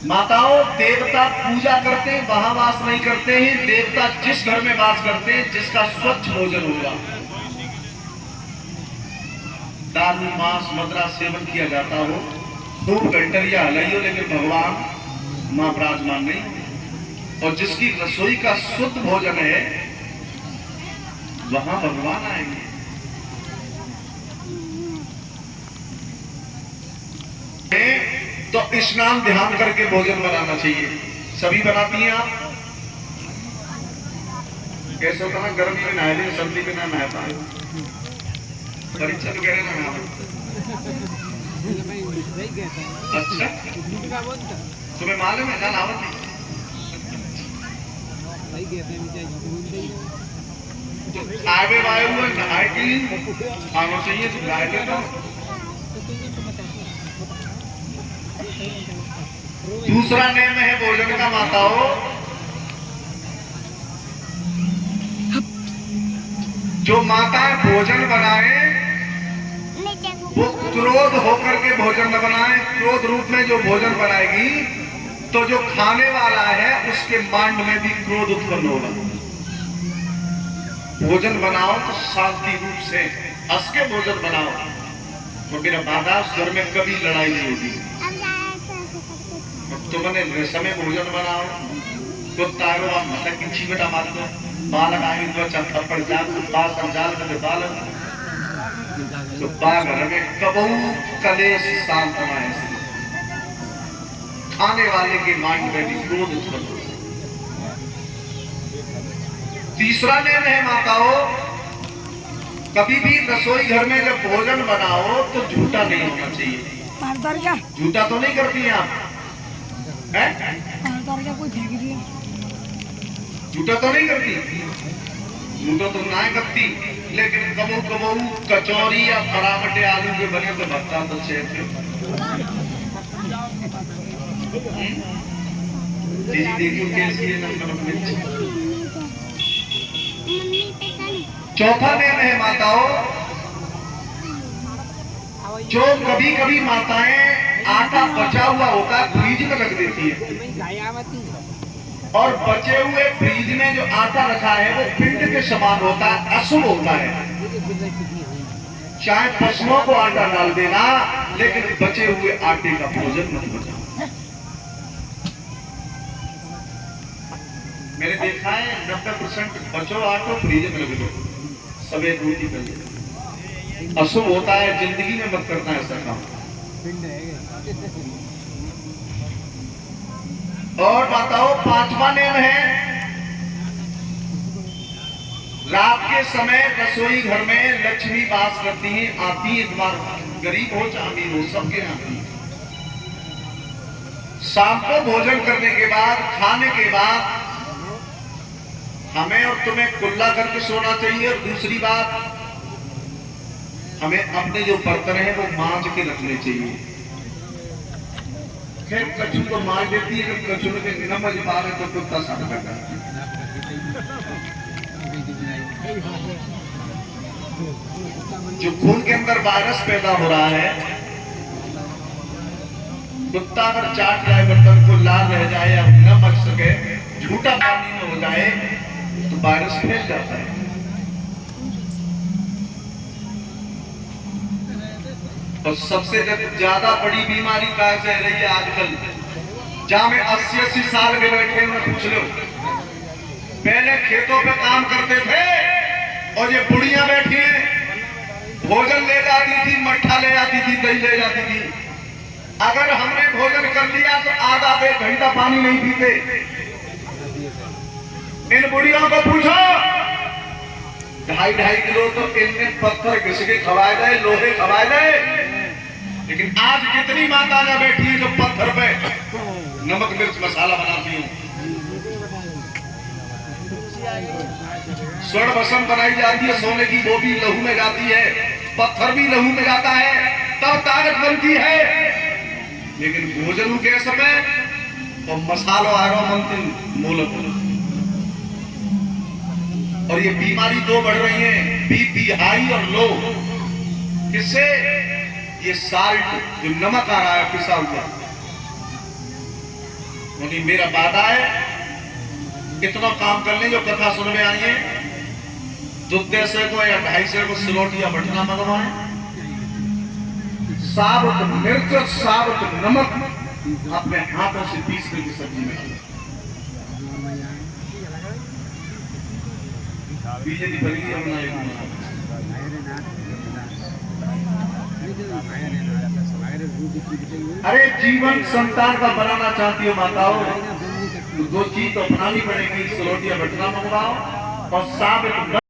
माताओं, देवता पूजा करते हैं, वहां वास नहीं करते हैं। देवता जिस घर में वास करते हैं, जिसका स्वच्छ भोजन होगा, दारू मांस मदिरा सेवन किया जाता हो, खूब घंटरिया हलाइयो, लेकिन भगवान मां विराजमान नहीं। और जिसकी रसोई का शुद्ध भोजन है, वहां भगवान आएंगे। तो स्नान ध्यान करके भोजन बनाना चाहिए। सभी बनाती हैं आप? कैसे होता है, गर्मी में नहा ले, सर्दी में ना नहाता है, परीक्षा तो कह रहे ना। अच्छा, तुम्हें मालूम है ना नहावत नहीं? तो आए आए हुए नहाए के आना चाहिए, तो नहाए के तो। दूसरा नियम है भोजन का माताओं, जो माताएं भोजन बनाए वो क्रोध होकर के भोजन न बनाए। क्रोध रूप में जो भोजन बनाएगी तो जो खाने वाला है उसके मांड में भी क्रोध उत्पन्न होगा। भोजन बनाओ तो शांति रूप से हंस के भोजन बनाओ, तो मेरा बाधा घर में कभी लड़ाई नहीं होगी। तुमने समय भोजन बनाओ तो तारो आप मसा की छीबटा मार दो, बालक आगे तो चक्कर पड़ जा, बाल संजाल में बालक तो बाघ में कबहू कलेश शांत है। खाने वाले के मांड में भी क्रोध उत्पन्न हो। तीसरा नियम है माताओं, कभी भी रसोई घर में जब भोजन बनाओ तो झूठा नहीं होना चाहिए। झूठा तो नहीं करती हैं आप? झूठा तो नहीं करती? झूठा तो ना करती, लेकिन कबू कबू कचौरी या पराठे आलू के बने तो भत्ता तो चाहिए। देखियो कैसी है नंबर में। चौथा नियम है माताओं, जो कभी कभी माताएं आटा बचा हुआ होता फ्रीज में रख देती है, और बचे हुए फ्रीज में जो आटा रखा है वो पिंड के समान होता है, अशुभ होता है। चाहे पशुओं को आटा डाल देना, लेकिन बचे हुए आटे का भोजन मत बचाओ। मैंने देखा है 90% बचो आटो फ्रीज में रख दो, सवेर रोटी कर ले, अशुभ होता है। जिंदगी में मत करना ऐसा काम। और बताओ, पांचवा नियम है, रात के समय रसोई घर में लक्ष्मी वास करती है, आती है द्वार, गरीब हो चाहे अमीर हो सबके आती है। शाम को भोजन करने के बाद, खाने के बाद हमें और तुम्हें कुल्ला करके सोना चाहिए। और दूसरी बात, हमें अपने जो बर्तन हैं वो मांज के रखने चाहिए। खैर कचू तो मार देती है, जब कचू के न मज पा रहे तो कुत्ता साफ करता है। जो खून के अंदर वायरस पैदा हो रहा है, कुत्ता अगर चाट जाए बर्तन को, लाल रह जाए या न मच सके, झूठा पानी में हो जाए तो वायरस फैल जाता है। और सबसे ज्यादा बड़ी बीमारी कहां से रही है आजकल, जहां में 80-80 साल के बैठे हुए पूछ लो। पहले खेतों पे काम करते थे और ये बुढ़ियां बैठी हैं, भोजन ले जाती थी, मट्ठा ले जाती थी, दही ले जाती थी। अगर हमने भोजन कर लिया तो आधा 1 घंटा पानी नहीं पीते। इन बुढ़ियों को पूछो, 2.5 किलो तो इनने पत्थर घिस के खवाए गए, लोहे खवाए गए। लेकिन आज कितनी माताएं बैठी है जो पत्थर पे नमक मिर्च मसाला बनाती हैं। स्वर्ण भस्म बनाई जाती है सोने की, वो भी लहू में जाती है, पत्थर भी लहू में जाता है, तब ताकत बनती है। लेकिन भोजन के समय तो मसालो आरो मंत्र मूल। और ये बीमारी 2 बढ़ रही है, बीपी हाई और लो। किससे? ये साल्ट जो नमक आ रहा है पिसा हुआ, क्योंकि मेरा वादा है इतना काम कर लें जो कथा सुन में आइए, 200 को या 250 को सिलोटिया बटना मंगवाएं, साबुत मिर्च साबुत नमक अपने हाथों से पीस करके सब्जी में बीजेपी बल्कि अरे जीवन संतान का बनाना चाहती हो माताओं तो 2 चीज तो अपनानी पड़ेगी, सिलोटिया बटना मंगवाओ और साबुत